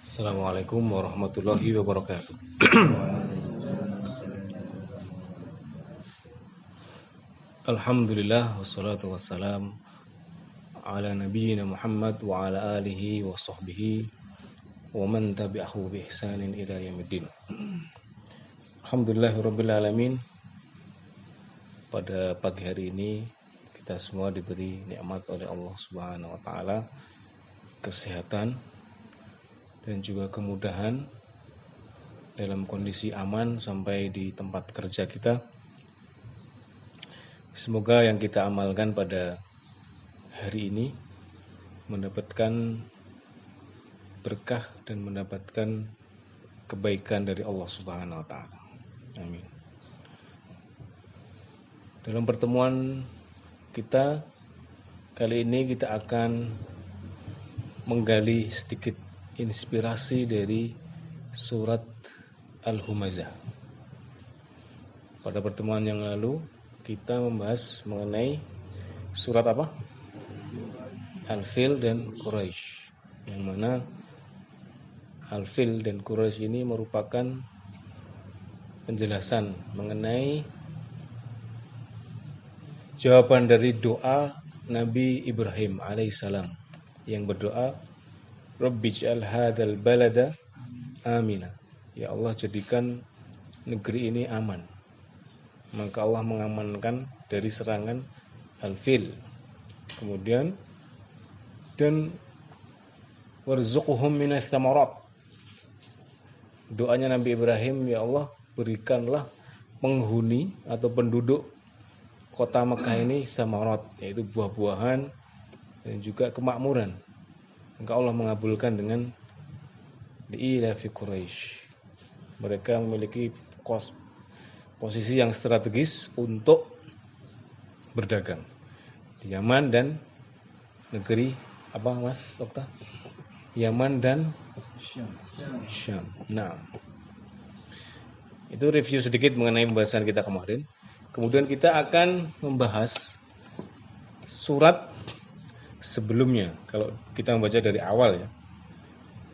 Assalamualaikum warahmatullahi wabarakatuh. Alhamdulillah wassalatu wassalam ala nabiyyina Muhammad wa ala alihi wa sahbihi wa man tabi'ahu bi ihsanin ila yaumiddin. Alhamdulillahirabbil alamin. Pada pagi hari ini kita semua diberi nikmat oleh Allah Subhanahu wa taala, kesehatan dan juga kemudahan dalam kondisi aman sampai di tempat kerja kita. Semoga yang kita amalkan pada hari ini mendapatkan berkah dan mendapatkan kebaikan dari Allah Subhanahu wa taala. Amin. Dalam pertemuan kita kali ini kita akan menggali sedikit inspirasi dari surat Al-Humazah. Pada pertemuan yang lalu kita membahas mengenai surat apa? Al-Fil dan Quraisy. Yang mana Al-Fil dan Quraisy ini merupakan penjelasan mengenai jawaban dari doa Nabi Ibrahim alaihissalam yang berdoa, Rabbij'al hadzal balada amina. Ya Allah, jadikan negeri ini aman. Maka Allah mengamankan dari serangan Al-Fil. Kemudian dan warzuqhum minas tsamarat. Doanya Nabi Ibrahim, ya Allah, berikanlah penghuni atau penduduk kota Mekah ini tsamarat, yaitu buah-buahan dan juga kemakmuran. Maka Allah mengabulkan dengan li'ilafi Quraisy. Mereka memiliki posisi yang strategis untuk berdagang di Yaman dan negeri apa Mas Okta? Yaman dan Syam. Nah, itu review sedikit mengenai pembahasan kita kemarin. Kemudian kita akan membahas surat sebelumnya. Kalau kita membaca dari awal ya,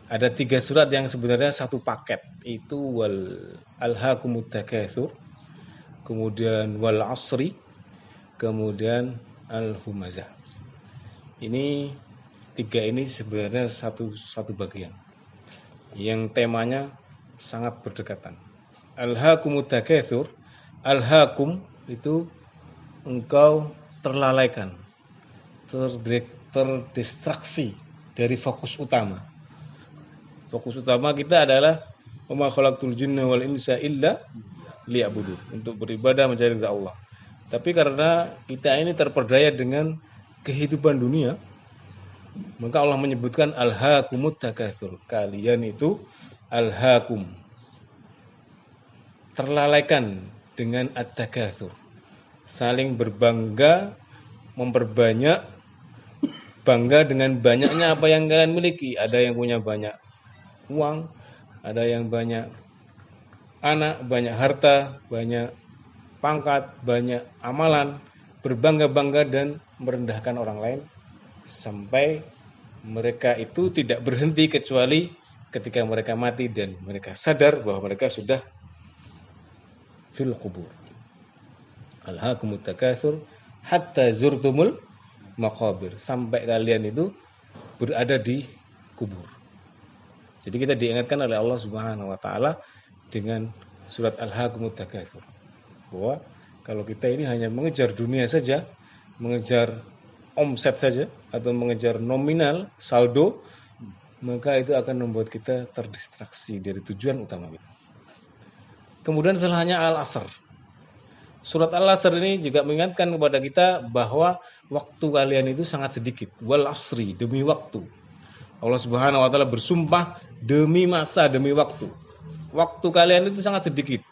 ada 3 surat yang sebenarnya satu paket. Itu Alhaakumut Takatsur, kemudian Wal Asri, kemudian Al-Humazah. Ini 3 ini sebenarnya satu bagian yang temanya sangat berdekatan. Alhaakumut Takatsur, alhaakum itu engkau terlalaikan, terdistraksi dari fokus utama. Fokus utama kita adalah wa ma khalaqtul jinna wal insa illa liya'budun, untuk beribadah mencari ridha Allah. Tapi karena kita ini terperdaya dengan kehidupan dunia, maka Allah menyebutkan alhaakumut takatsur. Kalian itu alhaakum, terlalaikan dengan at-takatsur, saling berbangga, memperbanyak, bangga dengan banyaknya apa yang kalian miliki. Ada yang punya banyak uang, ada yang banyak anak, banyak harta, banyak pangkat, banyak amalan, berbangga-bangga dan merendahkan orang lain, sampai mereka itu tidak berhenti kecuali ketika mereka mati dan mereka sadar bahwa mereka sudah fil qubur. Alhaakumut takatsur hatta zurtumul maqabir, sampai kalian itu berada di kubur. Jadi kita diingatkan oleh Allah Subhanahu wa taala dengan surat Alhaakumut Takatsur bahwa kalau kita ini hanya mengejar dunia saja, mengejar omset saja atau mengejar nominal, saldo, maka itu akan membuat kita terdistraksi dari tujuan utama kita. Kemudian setelahnya Al-Asr. Surat Al-Asr ini juga mengingatkan kepada kita bahwa waktu kalian itu sangat sedikit. Wal asri, demi waktu. Allah Subhanahu wa taala bersumpah demi masa, demi waktu. Waktu kalian itu sangat sedikit.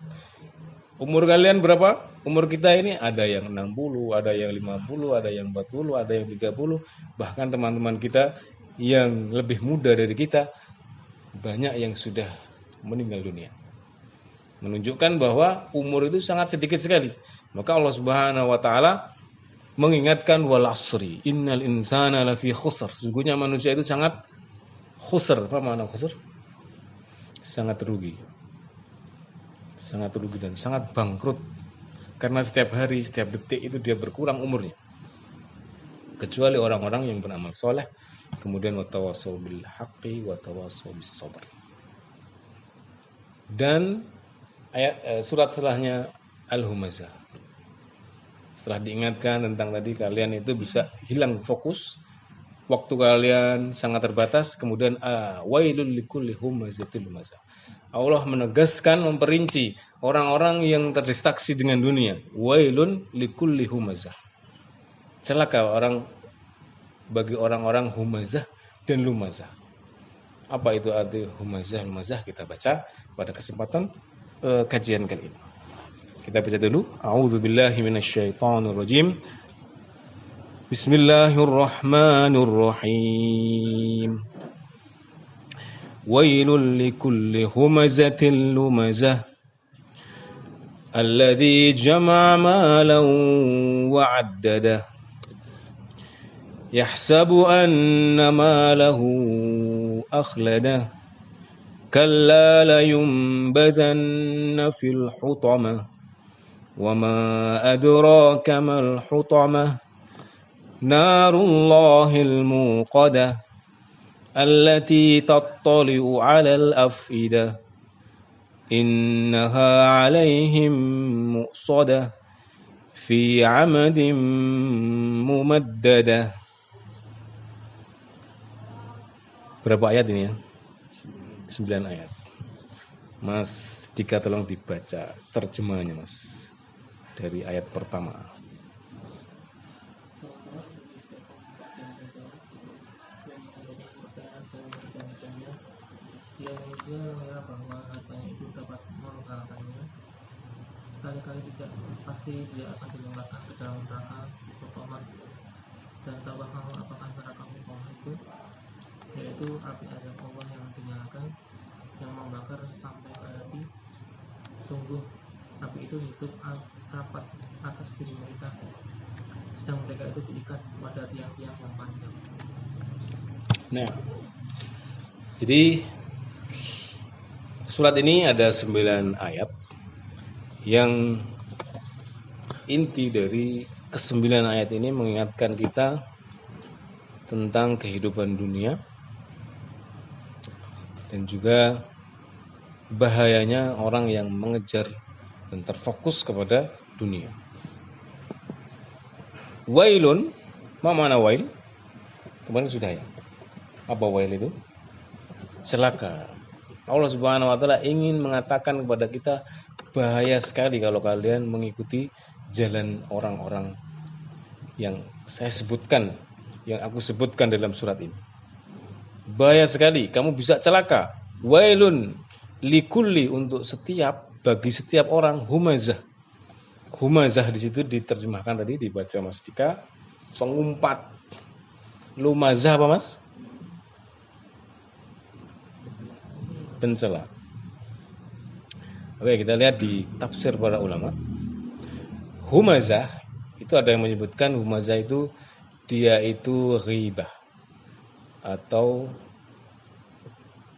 Umur kalian berapa? Umur kita ini ada yang 60, ada yang 50, ada yang 40, ada yang 30. Bahkan teman-teman kita yang lebih muda dari kita, banyak yang sudah meninggal dunia. Menunjukkan bahwa umur itu sangat sedikit sekali. Maka Allah Subhanahu wa taala mengingatkan wal asri innal insana lafi khusr. Sesungguhnya manusia itu sangat Khusr, apa makna khusr? Sangat rugi dan sangat bangkrut. Karena setiap hari, setiap detik itu dia berkurang umurnya. Kecuali orang-orang yang beramal soleh, kemudian watawassaw bil haqqi watawassaw bis sabr. Dan surat setelahnya Al-Humazah. Setelah diingatkan tentang tadi kalian itu bisa hilang fokus, waktu kalian sangat terbatas, kemudian wailul likulli humazatil lumazah. Allah menegaskan, memperinci orang-orang yang terdistraksi dengan dunia. Wailun likulli humazah. Celaka bagi orang-orang humazah dan lumazah. Apa itu arti humazah, lumazah? Kita baca pada kesempatan kajian kali ini. Kita baca dulu. A'udzubillahi minasyaitonirrajim. Bismillahirrahmanirrahim. Wailul likulli humazatil lumazah. Alladzi jama'a malan wa 'addadah. Yahsabu anna malahu akhladah. Kalla layunbadhanna fil hutamah. Wa ma adraka mal hutamah. Narullahil muqadah. Allati tattali'u 'alal af'idah. Innaha 'alaihim mu'sadah. Fi 'amadin mumaddadah. Berapa ayat ini ya? 9 ayat. Mas Dika tolong dibaca terjemahannya Mas. Dari ayat pertama. Dia mengira bahwa hartanya itu dapat mengkalahkannya. Sekali-kali tidak, pasti dia akan dilemparkan ke dalam neraka Hutamah. Dan tahukah kamu apakah neraka Hutamah itu? Yaitu api azab Allah yang dinyalakan, yang membakar sampai ke hati. Sungguh api itu hidup rapat atas diri mereka, sedang mereka itu diikat pada tiang-tiang yang panjang. Nah, jadi surat ini ada 9 ayat yang inti dari ke-9 ayat ini mengingatkan kita tentang kehidupan dunia dan juga bahayanya orang yang mengejar dan terfokus kepada dunia. Wailun, apa makna wail? Kemarin sudah ya. Apa wail itu? Celaka. Allah Subhanahu wa taala ingin mengatakan kepada kita, bahaya sekali kalau kalian mengikuti jalan orang-orang yang saya sebutkan, yang aku sebutkan dalam surat ini. Bahaya sekali, kamu bisa celaka. Wailun likulli, untuk bagi setiap orang, humazah. Humazah di situ diterjemahkan tadi dibaca Mas Dika, pengumpat. Lumazah apa Mas? Pencela. Oke, kita lihat di tafsir para ulama. Humazah itu ada yang menyebutkan humazah itu dia itu ghibah atau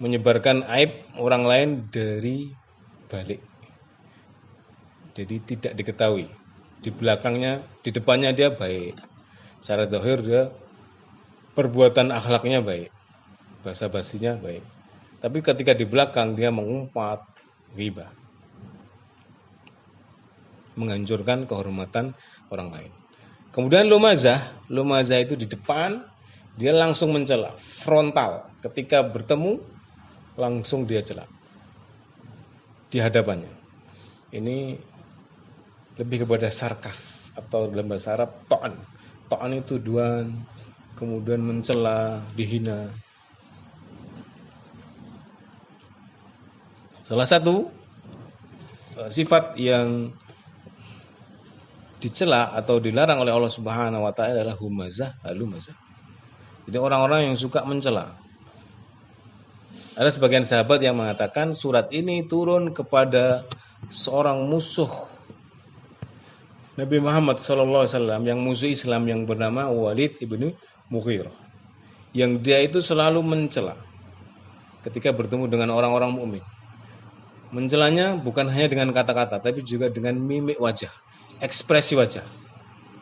menyebarkan aib orang lain dari balik. Jadi tidak diketahui. Di belakangnya, di depannya dia baik. Secara zahir dia perbuatan akhlaknya baik. Bahasa basinya baik. Tapi ketika di belakang dia mengumpat, ghibah. Menghancurkan kehormatan orang lain. Kemudian lumazah itu di depan, dia langsung mencela, frontal. Ketika bertemu, langsung dia cela di hadapannya. Ini lebih kepada sarkas atau dalam bahasa Arab to'an. To'an itu tuduhan, kemudian mencela, dihina. Salah satu sifat yang dicela atau dilarang oleh Allah Subhanahu wa taala adalah humazah, lumazah. Jadi orang-orang yang suka mencela. Ada sebagian sahabat yang mengatakan surat ini turun kepada seorang musuh Nabi Muhammad SAW, yang musuh Islam yang bernama Walid ibnu Mughirah, yang dia itu selalu mencela. ketika bertemu dengan orang-orang mukmin. Mencelanya bukan hanya dengan kata-kata, tapi juga dengan mimik wajah, ekspresi wajah.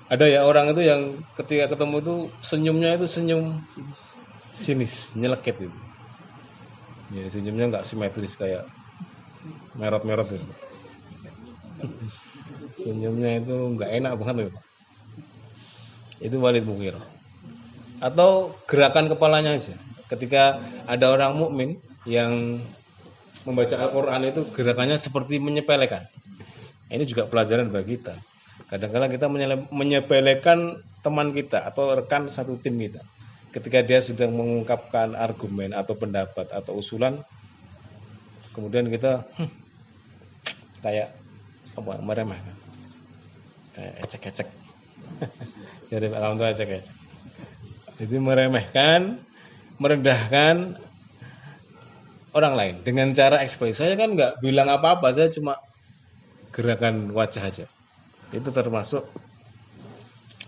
Ada ya orang itu yang ketika ketemu itu senyumnya itu senyum sinis, nyelekit itu. Ya, senyumnya nggak simetris kayak merot-merot itu. Senyumnya itu nggak enak banget itu. Itu Walid Mughirah. Atau gerakan kepalanya aja. Ketika ada orang mukmin yang membaca Al-Quran itu gerakannya seperti menyepelekan. Ini juga pelajaran bagi kita. Kadang-kadang kita menyepelekan teman kita atau rekan satu tim kita. Ketika dia sedang mengungkapkan argumen atau pendapat atau usulan, kemudian kita kayak apa, meremehkan, kayak ecek-ecek. Jadi alam itu ecek-ecek. Jadi meremehkan, merendahkan orang lain dengan cara ekspresi. Saya kan nggak bilang apa-apa, saya cuma gerakan wajah aja. Itu termasuk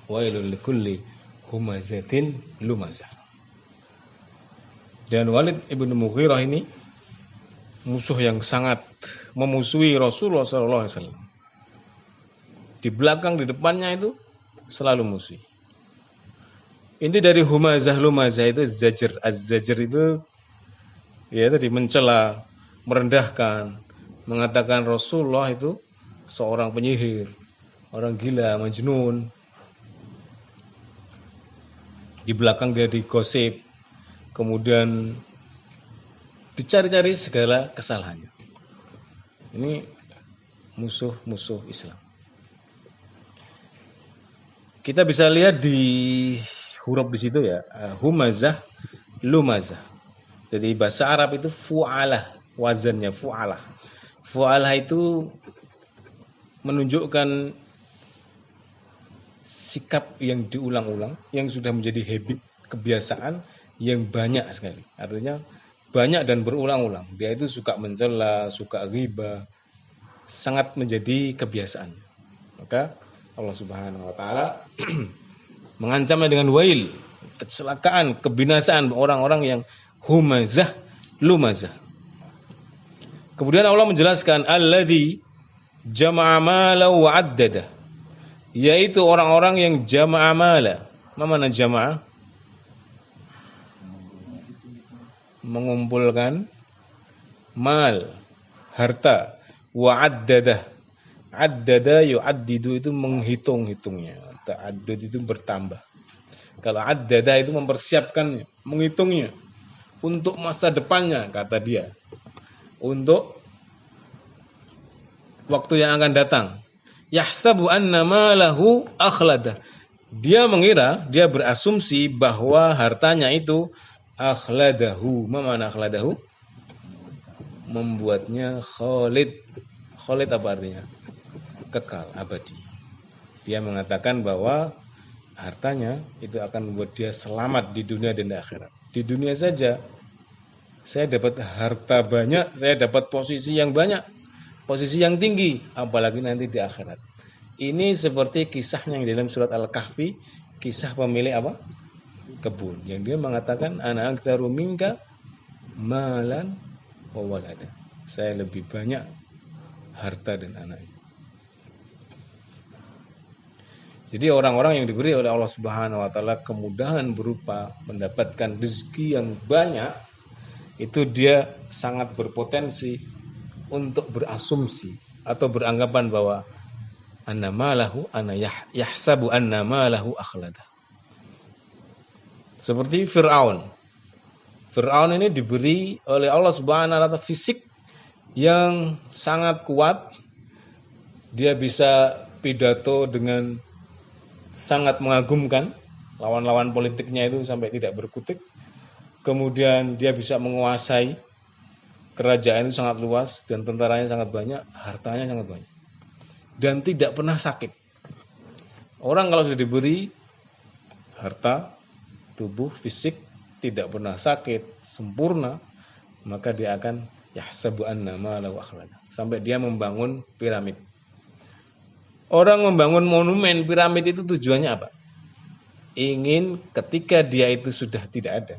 wailul likulli humazatin lumazah. Dan Walid ibnu Mughirah ini musuh yang sangat memusuhi Rasulullah SAW. Di belakang, di depannya itu selalu musuh. Ini dari humazah lumazah itu zajr. Az-zajr itu ya tadi mencela, merendahkan, mengatakan Rasulullah itu seorang penyihir, orang gila, majnun. Di belakang dia digosip, kemudian dicari-cari segala kesalahannya. Ini musuh-musuh Islam. Kita bisa lihat di huruf di situ ya, humazah, lumazah. Jadi bahasa Arab itu fu'alah, wazannya fu'alah. Fu'alah itu menunjukkan sikap yang diulang-ulang, yang sudah menjadi habit, kebiasaan yang banyak sekali. Artinya banyak dan berulang-ulang. Dia itu suka mencela, suka ghibah, sangat menjadi kebiasaan. Maka Allah Subhanahu wa taala mengancamnya dengan wail, kecelakaan, kebinasaan orang-orang yang humazah, lumazah. Kemudian Allah menjelaskan alladzi jama'a mala wa 'addada, yaitu orang-orang yang jama'a mala. Apa makna jama'a? Mengumpulkan mal, harta, wa 'addada. Addada yu'addidu itu menghitung-hitungnya. Ta'addud itu bertambah. Kalau addada itu mempersiapkannya, menghitungnya untuk masa depannya, kata dia. Untuk waktu yang akan datang. Yahsabu anna malahu akhlada. Dia mengira, dia berasumsi bahwa hartanya itu akhladahu. Apa makna akhladahu? Membuatnya khalid. Khalid apa artinya? Kekal, abadi. Dia mengatakan bahwa hartanya itu akan membuat dia selamat di dunia dan di akhirat. Di dunia saja saya dapat harta banyak, saya dapat posisi yang banyak, posisi yang tinggi, apalagi nanti di akhirat. Ini seperti kisahnya yang dalam surat Al-Kahfi, kisah pemilik apa? Kebun, yang dia mengatakan ana aktsaru minka malan wa walada. Saya lebih banyak harta dan anak. Jadi orang-orang yang diberi oleh Allah Subhanahu wa taala kemudahan berupa mendapatkan rezeki yang banyak, itu dia sangat berpotensi untuk berasumsi atau beranggapan bahwa anna malahu ana yahsabu anna malahu akhlada. Seperti Fir'aun. Fir'aun ini diberi oleh Allah Subhanahu wa taala fisik yang sangat kuat. Dia bisa pidato dengan sangat mengagumkan, lawan-lawan politiknya itu sampai tidak berkutik. Kemudian dia bisa menguasai kerajaan itu sangat luas dan tentaranya sangat banyak, hartanya sangat banyak. Dan tidak pernah sakit. Orang kalau sudah diberi harta, tubuh, fisik, tidak pernah sakit, sempurna, maka dia akan yahsabu anna malahu akhlada. Sampai dia membangun piramid. Orang membangun monumen piramid itu tujuannya apa? Ingin ketika dia itu sudah tidak ada,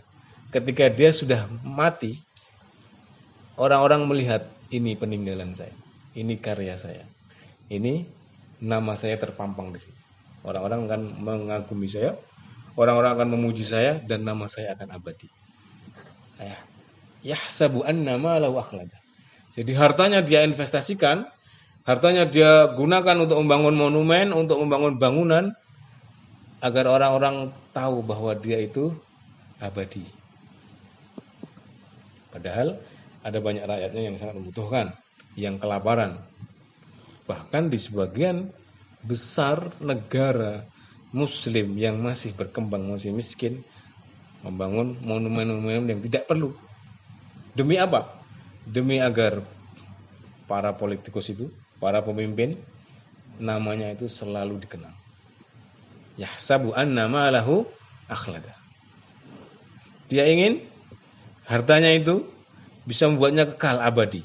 ketika dia sudah mati, orang-orang melihat ini peninggalan saya, ini karya saya, ini nama saya terpampang di sini. Orang-orang akan mengagumi saya, orang-orang akan memuji saya, dan nama saya akan abadi. Yahsabu anna malahu akhlada. Jadi hartanya dia investasikan, hartanya dia gunakan untuk membangun monumen, untuk membangun bangunan, agar orang-orang tahu bahwa dia itu abadi. Padahal ada banyak rakyatnya yang sangat membutuhkan, yang kelaparan. Bahkan di sebagian besar negara Muslim yang masih berkembang, masih miskin, membangun monumen-monumen yang tidak perlu. Demi apa? Demi agar para politikus itu, para pemimpin, namanya itu selalu dikenal. Yahsabu anna malahu akhlada. Dia ingin hartanya itu bisa membuatnya kekal abadi.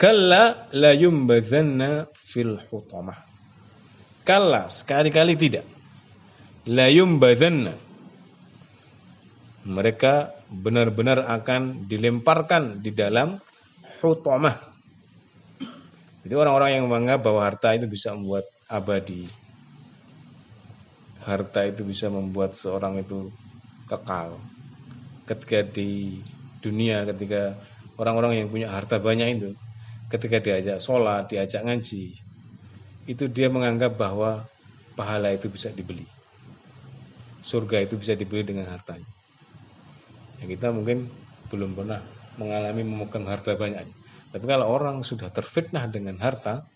Kalla la yumbadzanna fil hutamah. Kalla, sekali-kali tidak. La yumbadzanna. Mereka benar-benar akan dilemparkan di dalam hutamah. Jadi orang-orang yang menganggap bahwa harta itu bisa membuat abadi, harta itu bisa membuat seorang itu kekal. Ketika di dunia, ketika orang-orang yang punya harta banyak itu, ketika diajak sholat, diajak ngaji, itu dia menganggap bahwa pahala itu bisa dibeli, surga itu bisa dibeli dengan hartanya. Ya, kita mungkin belum pernah mengalami memegang harta banyak. Tapi kalau orang sudah terfitnah dengan harta,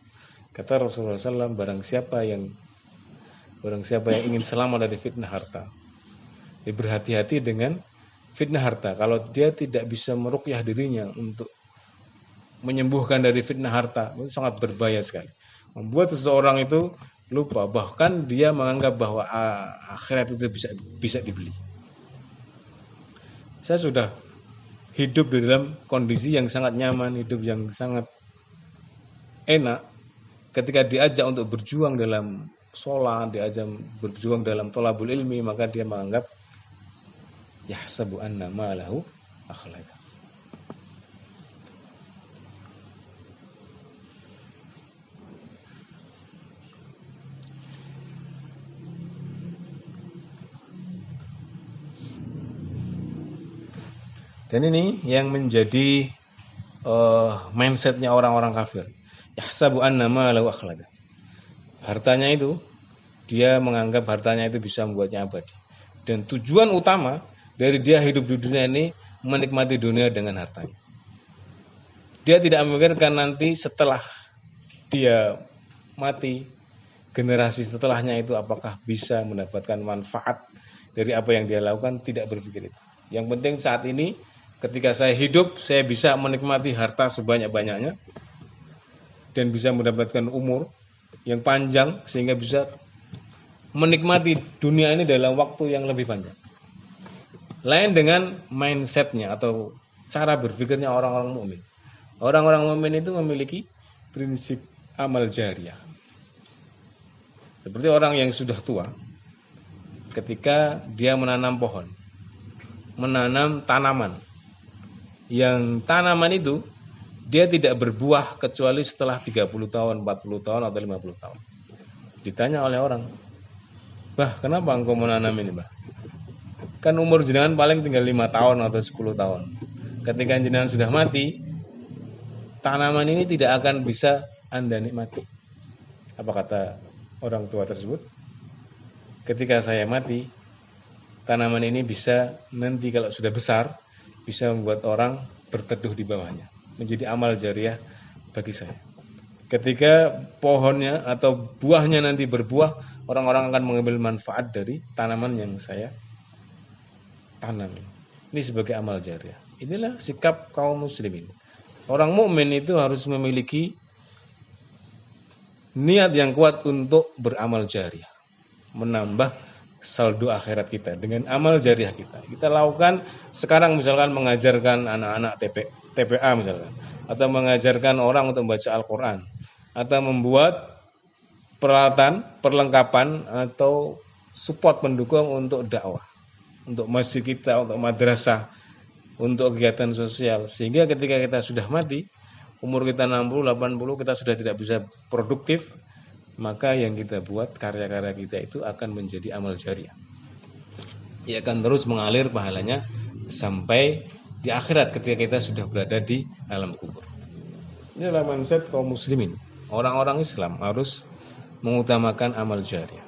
kata Rasulullah SAW, barang siapa yang ingin selamat dari fitnah harta, dia berhati-hati dengan fitnah harta. Kalau dia tidak bisa meruqyah dirinya untuk menyembuhkan dari fitnah harta, itu sangat berbahaya sekali. Membuat seseorang itu lupa, bahkan dia menganggap bahwa akhirat itu bisa dibeli. Saya sudah hidup di dalam kondisi yang sangat nyaman, hidup yang sangat enak. Ketika diajak untuk berjuang dalam sholat, diajak berjuang dalam thalabul ilmi, maka dia menganggap yahsabu anna malahu akhlada. Dan ini yang menjadi mindsetnya orang-orang kafir. Yahsabu anna malahu akhlada. Hartanya itu, dia menganggap hartanya itu bisa membuatnya abadi. Dan tujuan utama dari dia hidup di dunia ini menikmati dunia dengan hartanya. Dia tidak memikirkan nanti setelah dia mati, generasi setelahnya itu apakah bisa mendapatkan manfaat dari apa yang dia lakukan, tidak berpikir itu. Yang penting saat ini, ketika saya hidup, saya bisa menikmati harta sebanyak-banyaknya dan bisa mendapatkan umur yang panjang sehingga bisa menikmati dunia ini dalam waktu yang lebih panjang. Lain dengan mindsetnya atau cara berpikirnya orang-orang mukmin. Orang-orang mukmin itu memiliki prinsip amal jariah. Seperti orang yang sudah tua, ketika dia menanam pohon, menanam tanaman, yang tanaman itu dia tidak berbuah kecuali setelah 30 tahun, 40 tahun atau 50 tahun. Ditanya oleh orang, "Bah, kenapa engkau menanam ini, Bah? Kan umur jenengan paling tinggal 5 tahun atau 10 tahun. Ketika jenengan sudah mati, tanaman ini tidak akan bisa Anda nikmati." Apa kata orang tua tersebut? "Ketika saya mati, tanaman ini bisa nanti kalau sudah besar, bisa membuat orang berteduh di bawahnya. Menjadi amal jariah bagi saya. Ketika pohonnya atau buahnya nanti berbuah, orang-orang akan mengambil manfaat dari tanaman yang saya tanam. Ini sebagai amal jariah." Inilah sikap kaum muslimin. Orang mukmin itu harus memiliki niat yang kuat untuk beramal jariah, menambah saldo akhirat kita dengan amal jariah kita. Kita lakukan sekarang, misalkan mengajarkan anak-anak TPA misalkan, atau mengajarkan orang untuk membaca Al-Quran, atau membuat peralatan, perlengkapan atau support pendukung untuk dakwah, untuk masjid kita, untuk madrasah. untuk kegiatan sosial, sehingga ketika kita sudah mati, umur kita 60, 80, kita sudah tidak bisa produktif, maka yang kita buat, karya-karya kita itu akan menjadi amal jariah. Ia akan terus mengalir pahalanya sampai di akhirat ketika kita sudah berada di alam kubur. Ini adalah mindset kaum muslimin. Orang-orang Islam harus mengutamakan amal jariah.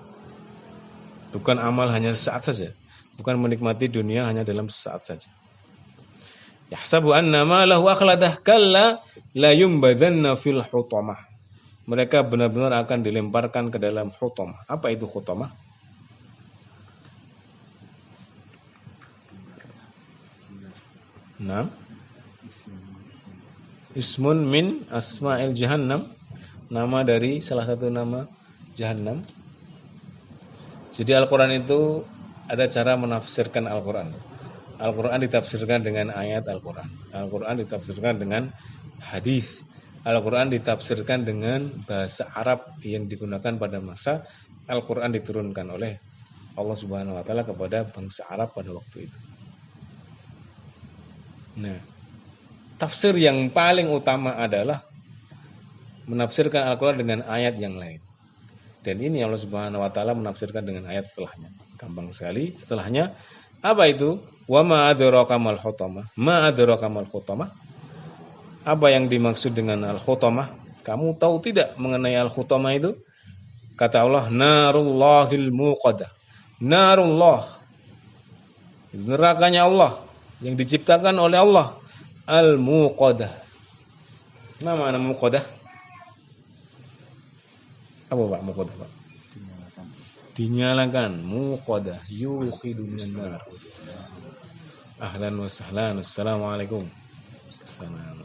Bukan amal hanya sesaat saja, bukan menikmati dunia hanya dalam sesaat saja. Yahsabu anna ma lahu akhladah kalla la yumbadanna fil hutamah. Mereka benar-benar akan dilemparkan ke dalam hutamah. Apa itu hutamah? Nah, ismun min asma'il jahannam, nama dari salah satu nama jahannam. Jadi Al-Quran itu ada cara menafsirkan Al-Quran. Al-Quran ditafsirkan dengan ayat Al-Quran. Al-Quran ditafsirkan dengan hadis. Al-Quran ditafsirkan dengan bahasa Arab yang digunakan pada masa Al-Quran diturunkan oleh Allah Subhanahu wa taala kepada bangsa Arab pada waktu itu. Nah, tafsir yang paling utama adalah menafsirkan Al-Quran dengan ayat yang lain. Dan ini Allah Subhanahu wa taala menafsirkan dengan ayat setelahnya. Gampang sekali. Setelahnya apa itu? Wa ma adraka mal hutamah. Ma adraka mal hutamah. Apa yang dimaksud dengan al-hutamah? Kamu tahu tidak mengenai al-hutamah itu? Kata Allah, narullahil muqadah. Narullah. Nerakanya Allah yang diciptakan oleh Allah. Al-muqadah. Nama muqadah? Apa Pak muqadah Pak? Dinyalakan. Muqadah yuqidu minan nar. Ahlan wa sahlan. Assalamualaikum. Assalamualaikum.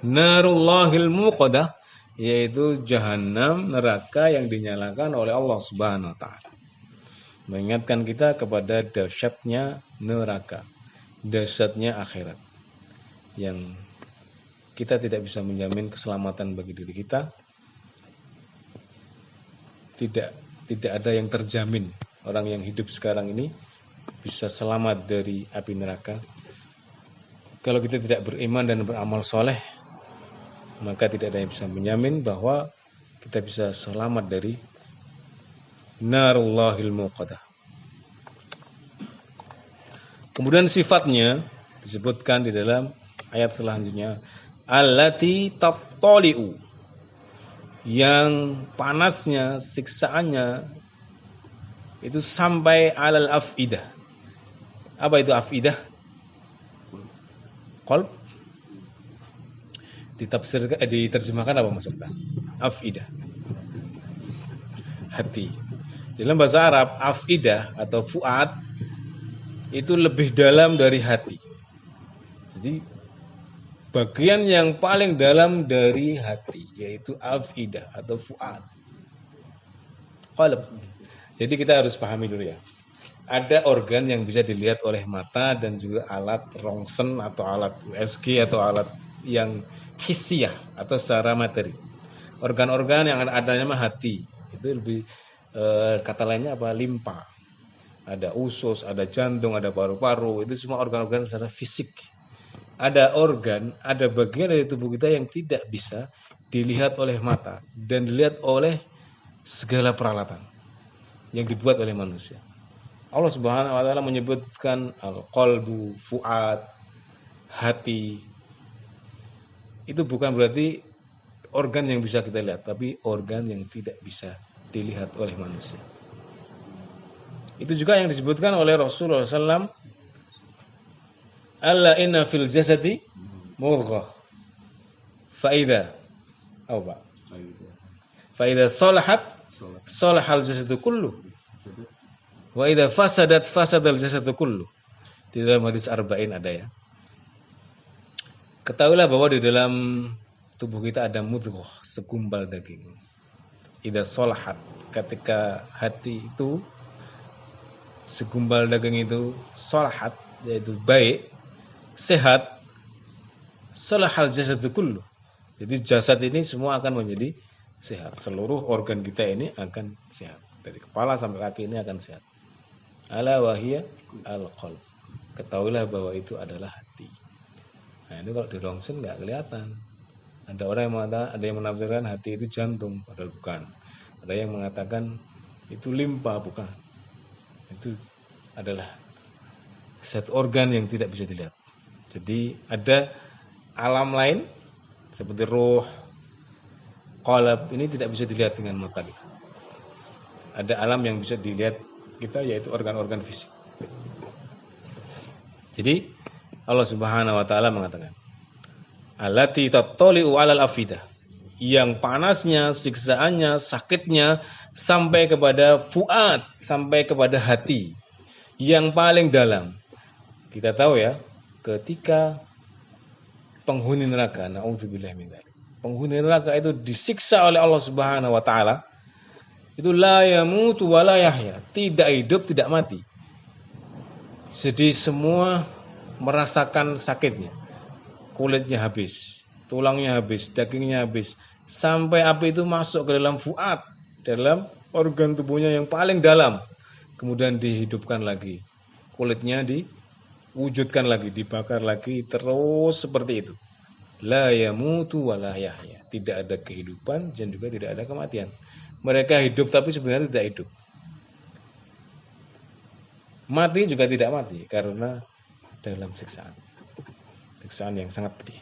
Narullahil muqadah, yaitu jahanam, neraka yang dinyalakan oleh Allah Subhanahu wa taala. Mengingatkan kita kepada dahsyatnya neraka, dahsyatnya akhirat, yang kita tidak bisa menjamin keselamatan bagi diri kita. Tidak ada yang terjamin orang yang hidup sekarang ini bisa selamat dari api neraka. Kalau kita tidak beriman dan beramal soleh, maka tidak ada yang bisa menjamin bahwa kita bisa selamat dari narullahil muqadah. Kemudian sifatnya disebutkan di dalam ayat selanjutnya, allati tattali'u, yang panasnya, siksaannya itu sampai alal afidah. Apa itu afidah? Qalb. Diterjemahkan apa maksudnya? Afidah. Hati. Dalam bahasa Arab, afidah atau fuad itu lebih dalam dari hati. Jadi bagian yang paling dalam dari hati yaitu afidah atau fuad. Qalb. Jadi kita harus pahami dulu ya. Ada organ yang bisa dilihat oleh mata dan juga alat rongsen atau alat USG atau alat yang hissiyah atau secara materi. Organ-organ yang adanya mah hati. Itu lebih kata lainnya apa? Limpa. Ada usus, ada jantung, ada paru-paru. Itu semua organ-organ secara fisik. Ada organ, ada bagian dari tubuh kita yang tidak bisa dilihat oleh mata dan dilihat oleh segala peralatan yang dibuat oleh manusia. Allah Subhanahu wa taala menyebutkan al-qalbu, fuad, hati. Itu bukan berarti organ yang bisa kita lihat, tapi organ yang tidak bisa dilihat oleh manusia. Itu juga yang disebutkan oleh Rasulullah SAW. Alla inna fil jasadi mudghah. Faida. Apa? Faida salahat salahal jasadu kullu. Wa idza fasadat fasadal jasadu kullu. Di dalam hadis arba'in ada ya. Ketahuilah bahwa di dalam tubuh kita ada mudghah, segumpal daging. Idza salahat, ketika hati itu segumpal daging itu salahat, yaitu baik, sehat, salahal jasadu kullu. Jadi jasad ini semua akan menjadi sehat. Seluruh organ kita ini akan sehat. Dari kepala sampai kaki ini akan sehat. Ala wahiyya al-qalb. Ketahuilah bahwa itu adalah hati. Nah, itu kalau di rongsen nggak kelihatan. Ada orang yang mengatakan, ada yang menafsirkan hati itu jantung, padahal bukan. Ada yang mengatakan itu limpa, bukan. Itu adalah satu organ yang tidak bisa dilihat. Jadi ada alam lain seperti ruh, qalb, ini tidak bisa dilihat dengan mata kita. Ada alam yang bisa dilihat kita, yaitu organ-organ fisik. Jadi Allah Subhanahu wa taala mengatakan, allati tattali'u 'alal afidah, yang panasnya, siksaannya, sakitnya sampai kepada fuad, sampai kepada hati yang paling dalam. Kita tahu ya, ketika penghuni neraka, naudzubillah min dzalik, penghuni neraka itu disiksa oleh Allah Subhanahu wa taala, itu la yamutu wa la yahya, tidak hidup, tidak mati. Jadi semua merasakan sakitnya. Kulitnya habis, tulangnya habis, dagingnya habis, sampai api itu masuk ke dalam fuad, dalam organ tubuhnya yang paling dalam. Kemudian dihidupkan lagi. Kulitnya diwujudkan lagi, dibakar lagi, terus seperti itu. La yamutu wa la yahya. Tidak ada kehidupan dan juga tidak ada kematian. Mereka hidup tapi sebenarnya tidak hidup. Mati juga tidak mati karena dalam siksaan. Siksaan yang sangat pedih.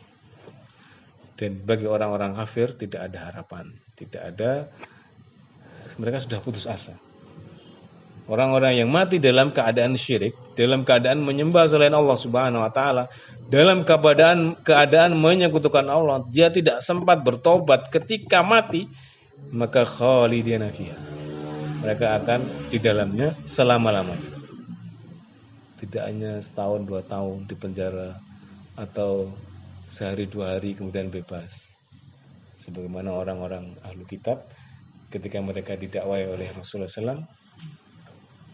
Dan bagi orang-orang kafir tidak ada harapan, tidak ada, mereka sudah putus asa. Orang-orang yang mati dalam keadaan syirik, dalam keadaan menyembah selain Allah Subhanahu wa taala, dalam keadaan menyekutukan Allah, dia tidak sempat bertobat ketika mati, maka khalidina fiha. Mereka akan di dalamnya selama-lamanya. Tidak hanya setahun 2 tahun di penjara atau sehari 2 hari kemudian bebas. Sebagaimana orang-orang ahlu kitab ketika mereka didakwai oleh Rasulullah SAW,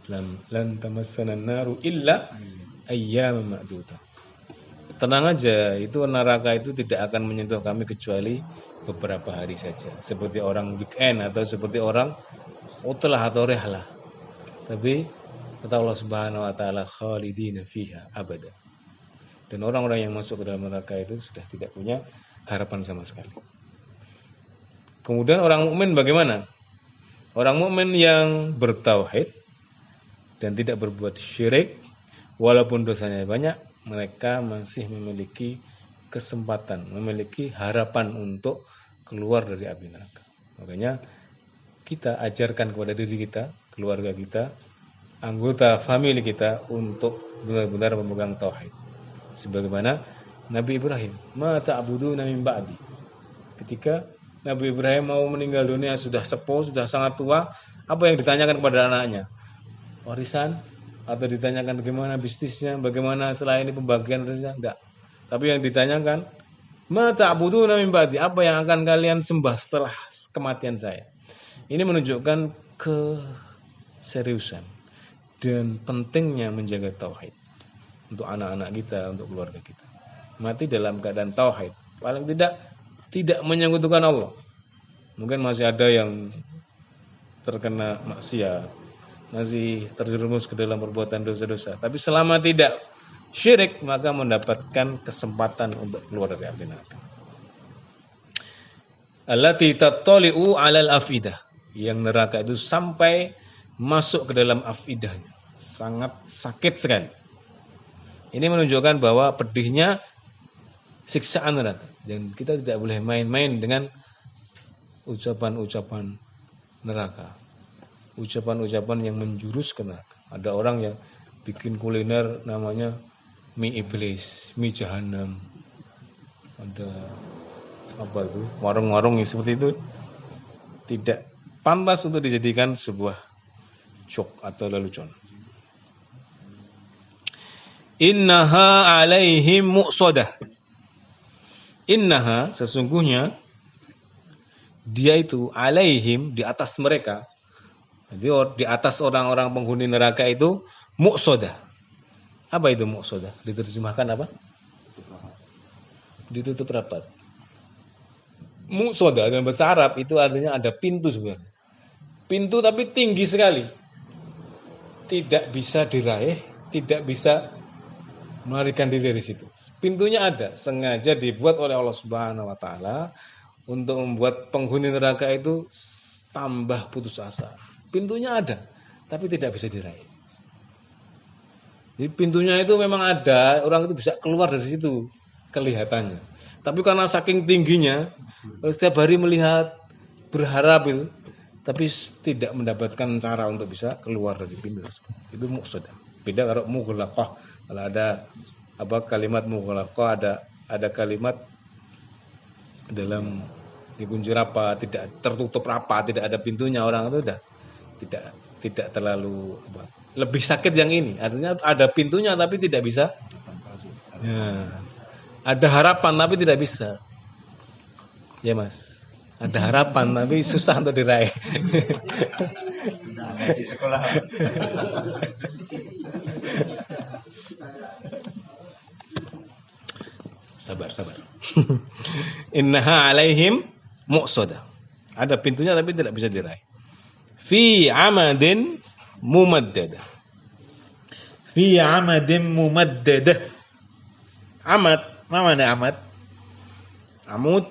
lan tamassana naru illa ayyaman ma'dudah. Tenang aja, itu neraka itu tidak akan menyentuh kami kecuali beberapa hari saja. Seperti orang weekend atau seperti orang utlah atau rehlah. Tapi kata Allah Subhanahu wa taala, khalidina fiha abada. Dan orang-orang yang masuk ke dalam neraka itu sudah tidak punya harapan sama sekali. Kemudian orang mukmin bagaimana? Orang mukmin yang bertauhid dan tidak berbuat syirik, walaupun dosanya banyak, mereka masih memiliki kesempatan, memiliki harapan untuk keluar dari api neraka. Makanya kita ajarkan kepada diri kita, keluarga kita, anggota famili kita untuk benar-benar memegang tauhid. Sebagaimana Nabi Ibrahim, ma ta'buduna min ba'di. Ketika Nabi Ibrahim mau meninggal dunia, sudah sepuh, sudah sangat tua, apa yang ditanyakan kepada anaknya? Warisan? Atau ditanyakan bagaimana bisnisnya, bagaimana setelah ini pembagian warisnya? Enggak. Tapi yang ditanyakan, ma ta'buduna min ba'di, apa yang akan kalian sembah setelah kematian saya? Ini menunjukkan keseriusan dan pentingnya menjaga tauhid untuk anak-anak kita, untuk keluarga kita. Mati dalam keadaan tauhid, paling tidak menyekutukan Allah. Mungkin masih ada yang terkena maksiat, masih terjerumus ke dalam perbuatan dosa-dosa. Tapi selama tidak syirik, maka mendapatkan kesempatan untuk keluar dari api neraka. Allati tattali'u 'alal afidah, yang neraka itu sampai masuk ke dalam afidahnya, sangat sakit sekali. Ini menunjukkan bahwa pedihnya siksaan neraka, dan kita tidak boleh main-main dengan ucapan-ucapan neraka, ucapan-ucapan yang menjurus ke neraka. Ada orang yang bikin kuliner namanya mie iblis, mie jahanam, ada apa itu, warung-warung yang seperti itu tidak pantas untuk dijadikan sebuah joke atau lelucon. Innaha alaihim muqsadah. Innaha, sesungguhnya dia itu alaihim, di atas mereka. Jadi di atas orang-orang penghuni neraka itu muqsadah. Apa itu muqsadah? Diterjemahkan apa? Ditutup rapat. Muqsadah dalam bahasa Arab itu artinya ada pintu sebenarnya. Pintu tapi tinggi sekali. tidak bisa diraih, tidak bisa melarikan diri dari situ. Pintunya ada, sengaja dibuat oleh Allah Subhanahu wa taala untuk membuat penghuni neraka itu tambah putus asa. Pintunya ada, tapi tidak bisa diraih. Jadi pintunya itu memang ada, orang itu bisa keluar dari situ kelihatannya. Tapi karena saking tingginya, setiap hari melihat, berharap itu, tapi tidak mendapatkan cara untuk bisa keluar dari pintu tersebut. Itu muqsadah. Beda kalau mughlaqah. Kalau ada kalimat mughlaqah, ada kalimat dalam dikunci rapat, tidak tertutup rapat, tidak ada pintunya, orang itu udah tidak terlalu lebih sakit yang ini. Artinya ada pintunya tapi tidak bisa. Ya. Ada harapan tapi tidak bisa. Ya Mas. Ada harapan tapi susah untuk diraih. Di sekolah. Sabar. Innaha alaihim muqsadah. Ada pintunya tapi tidak bisa diraih. Fi amadin mumaddadah. Fi amadin mumaddadah. Amad, mana amad? Amud,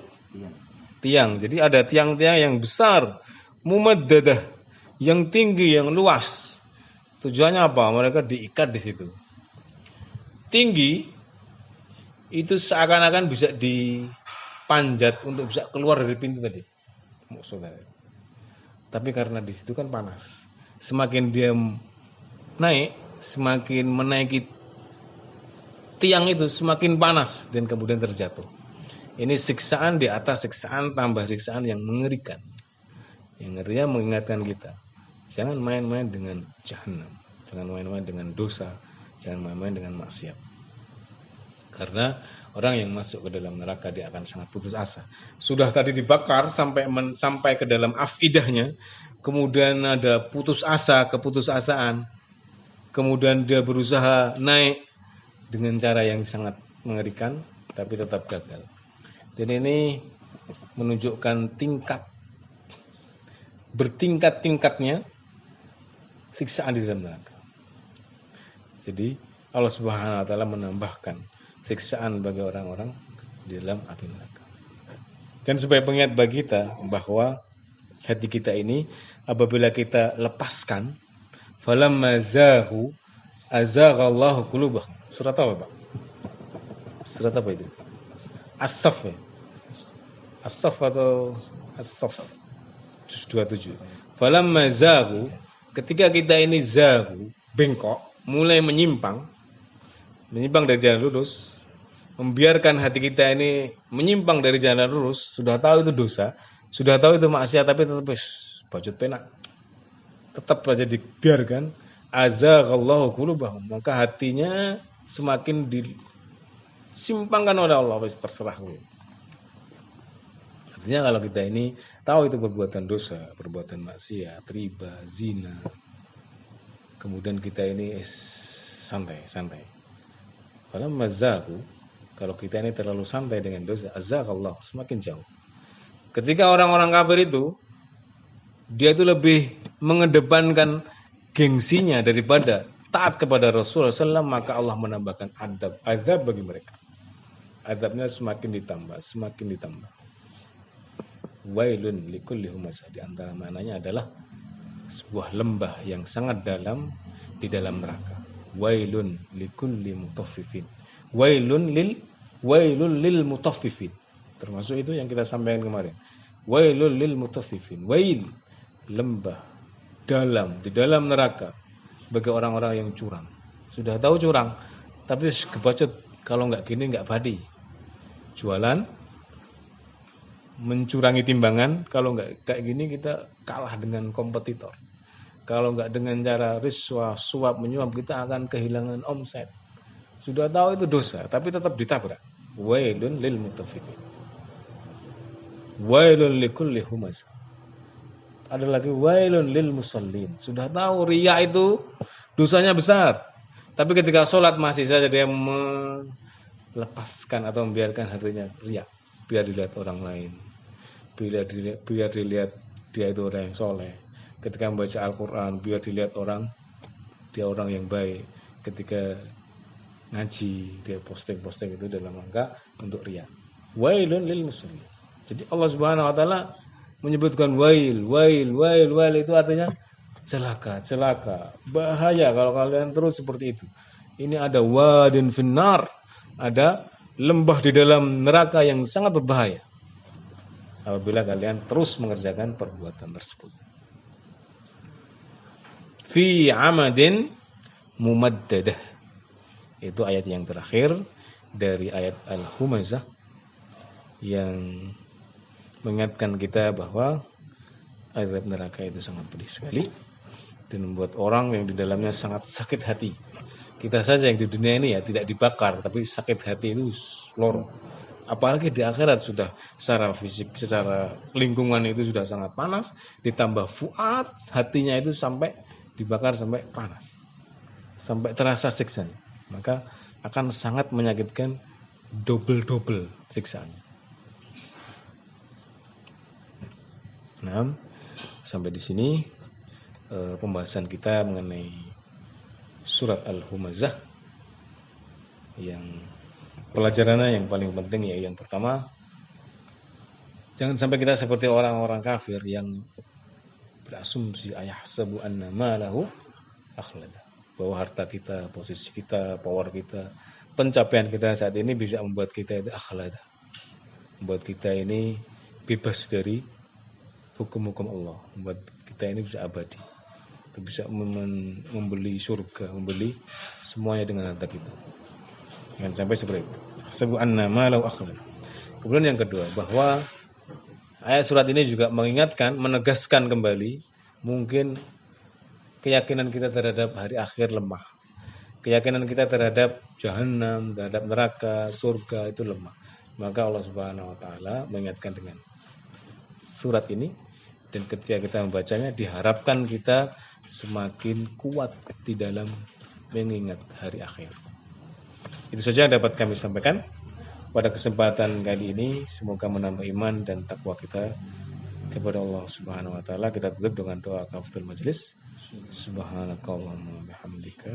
tiang. Jadi ada tiang-tiang yang besar, mumaddadah, yang tinggi, yang luas. Tujuannya apa? Mereka diikat di situ. Tinggi itu seakan-akan bisa dipanjat untuk bisa keluar dari pintu tadi. Maksudnya. Tapi karena di situ kan panas. Semakin dia naik, semakin menaiki tiang itu semakin panas dan kemudian terjatuh. Ini siksaan di atas siksaan tambah siksaan yang mengerikan. Yang artinya mengingatkan kita, jangan main-main dengan jahanam, jangan main-main dengan dosa, jangan main-main dengan maksiat. Karena orang yang masuk ke dalam neraka dia akan sangat putus asa. Sudah tadi dibakar sampai ke dalam afidahnya, kemudian ada putus asa, keputusasaan. Kemudian dia berusaha naik dengan cara yang sangat mengerikan tapi tetap gagal. Dan ini menunjukkan bertingkat-tingkatnya siksaan di dalam neraka. Jadi Allah Subhanahu wa taala menambahkan siksaan bagi orang-orang di dalam api neraka. Dan sebagai pengingat bagi kita bahwa hati kita ini apabila kita lepaskan falamma zahu azaghallahu qulubahum. Surat apa, Pak? Surat apa itu? As-Saff ya? As-Saff atau As-Saff? Juz 27. Falamma zaghu, ketika kita ini zaghu, bengkok, mulai menyimpang dari jalan lurus, membiarkan hati kita ini menyimpang dari jalan lurus, sudah tahu itu dosa, sudah tahu itu maksiat tapi tetap bacot penak. Tetap saja dibiarkan, azaghallahu qulubahum, maka hatinya semakin disimpangkan oleh Allah, terserah. Artinya kalau kita ini tahu itu perbuatan dosa, perbuatan maksiat, riba, zina, kemudian kita ini santai. Kalau mazaku, kalau kita ini terlalu santai dengan dosa, azaghallahu, semakin jauh. Ketika orang-orang kafir itu, dia itu lebih mengedepankan gengsinya daripada taat kepada Rasulullah SAW, maka Allah menambahkan azab bagi mereka. Azabnya semakin ditambah. Wailun likulli humazah, di antara maknanya adalah sebuah lembah yang sangat dalam di dalam neraka. Wailun likulli mutaffifin. Wailun lil mutaffifin. Termasuk itu yang kita sampaikan kemarin. Wailul lil mutaffifin. Wail, lembah dalam di dalam neraka bagi orang-orang yang curang. Sudah tahu curang, tapi kebacot, kalau nggak gini nggak badi. Jualan mencurangi timbangan, kalau nggak kayak gini kita kalah dengan kompetitor. Kalau nggak dengan cara riswah, suap, menyuap, kita akan kehilangan omset. Sudah tahu itu dosa, tapi tetap ditabrak. Wailun lil mutaffifin. Wailun likulli humazah. Ada lagi wailun lil musallin. Sudah tahu riya itu dosanya besar, tapi ketika sholat masih saja dia melepaskan atau membiarkan hatinya riya, biar dilihat orang lain, biar dilihat dia itu orang yang soleh. Ketika membaca Al-Quran, biar dilihat orang dia orang yang baik. Ketika ngaji dia posting itu dalam rangka untuk riya. Wailun lil muslimin. Jadi Allah Subhanahu wa taala menyebutkan wail itu artinya celaka, bahaya kalau kalian terus seperti itu. Ini ada wadin finnar, ada lembah di dalam neraka yang sangat berbahaya apabila kalian terus mengerjakan perbuatan tersebut. Fi amadin mumaddadah. Itu ayat yang terakhir dari ayat Al-Humazah yang mengingatkan kita bahwa azab neraka itu sangat pedih sekali dan membuat orang yang di dalamnya sangat sakit hati. Kita saja yang di dunia ini ya tidak dibakar, tapi sakit hati itu lorong. Apalagi di akhirat sudah secara fisik, secara lingkungan itu sudah sangat panas, ditambah fuad hatinya itu sampai dibakar sampai panas, sampai terasa siksanya. Maka akan sangat menyakitkan double siksaannya. Nah, sampai di sini pembahasan kita mengenai surat Al-Humazah. Yang pelajarannya yang paling penting ya yang pertama, jangan sampai kita seperti orang-orang kafir yang berasumsi ayahsabu anna malahu akhlada, bahwa harta kita, posisi kita, power kita, pencapaian kita saat ini bisa membuat kita itu akhlada, membuat kita ini bebas dari hukum-hukum Allah, membuat kita ini bisa abadi, itu bisa membeli surga, membeli semuanya dengan harta kita. Jangan sampai seperti itu. Sabu anna malahu akhlada. Kemudian yang kedua, bahwa ayat surat ini juga mengingatkan, menegaskan kembali mungkin keyakinan kita terhadap hari akhir lemah. Keyakinan kita terhadap jahanam, terhadap neraka, surga itu lemah. Maka Allah Subhanahu wa taala mengingatkan dengan surat ini, dan ketika kita membacanya diharapkan kita semakin kuat di dalam mengingat hari akhir. Itu saja yang dapat kami sampaikan pada kesempatan kali ini. Semoga menambah iman dan takwa kita kepada Allah Subhanahu wa taala. Kita tutup dengan doa kafatul majlis. Subhanakallahumma bihamdika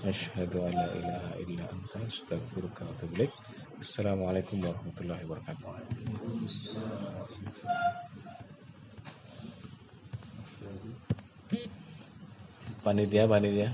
asyhadu an la ilaha illa anta astaghfiruka wa atubu ilaik. Assalamualaikum warahmatullahi wabarakatuh. Panitia.